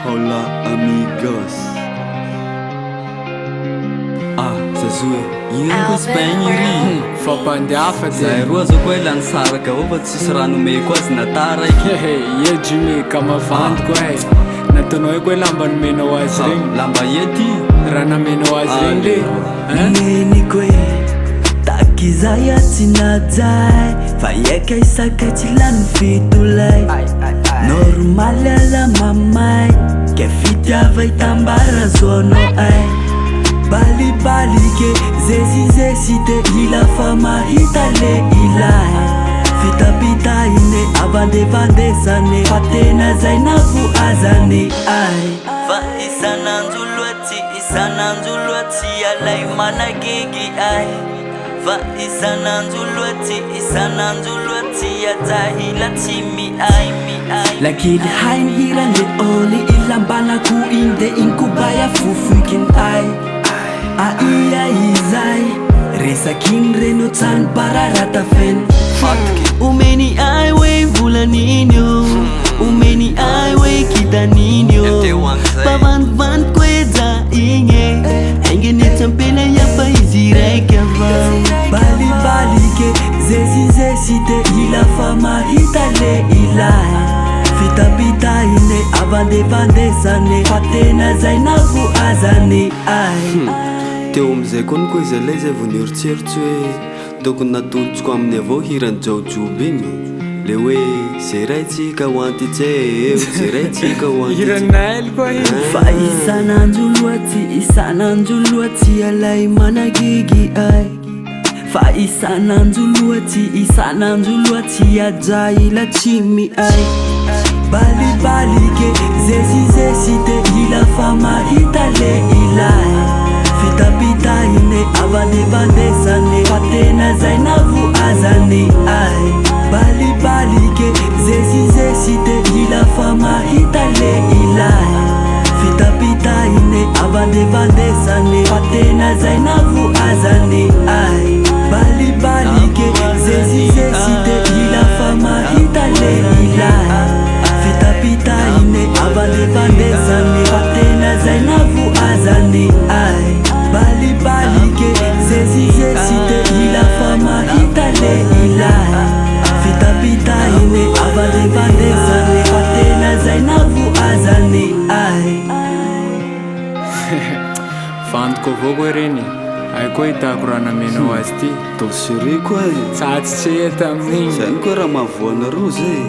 Hola amigos. Zazoe ino koa Spagne ry fampandeafa zay roa zao koa lany saraka avao fa tsisy ranomeko azy natara raiky Jimmy kamavandiko ay nataonao hoe koa lamba nomenao azy regny lamba ety raha namenao azy regny le neniko e takizay tsy najay fa eka isaka tsy lany fitolay normal ala mamay ke fitiava itambara zoanao ay balibalike zezizesite ila fa mahita le ilay fitapitaine avandevandesane fa tena zay navoazane ay fa isananjoloatsy alay managigi ay fa isananjoloatsy ajahila tsy miay lakily hainy hirande oli ilambanako inde inkobaya fufuikin ay aia izay resakiny reno tsany bararata fen umeni ay we vulaninyo umeni ay we kitaninyo bavandvand kweza inge engenetsampena yapa iziraikava balibalike zezizesite ila fa mahita le ilay fitapitaine avandevandesane fa tena zay navoazane ay teo amizay koa ny koa izy lay zay vo nierotseritsy hoe tokony natolotsiko aminy avao hirany jaojoby igny le hoe zeraitsika hoantitsy zeraitsika hiranaily koa fa isananjoloatsy alay managigi ay fa isananjoloatsy ajaila tsy miay balibalike zezizesite ila fa mahita le ilay fitapitaine avandevandesane fa tena zay navoazane ay balibalike zezizesite ila fa mahita le ilay fitapitaine avandevandesane fa tena zay navoazane ay balibalike zezizesite ila fa mahita le ilay fitapitaine avandevandesane fa tena zay navoazane ay balibalike zezizesite ila fa mahita le ilay fitapitaine avandevandesane fa tena zay navoazane ay fantoko avao koa reny ay koa hitako raha namenao azy ty tosiri koa tsatsy tsy eta amin'igny zay ny koa raha mahavoanareo zay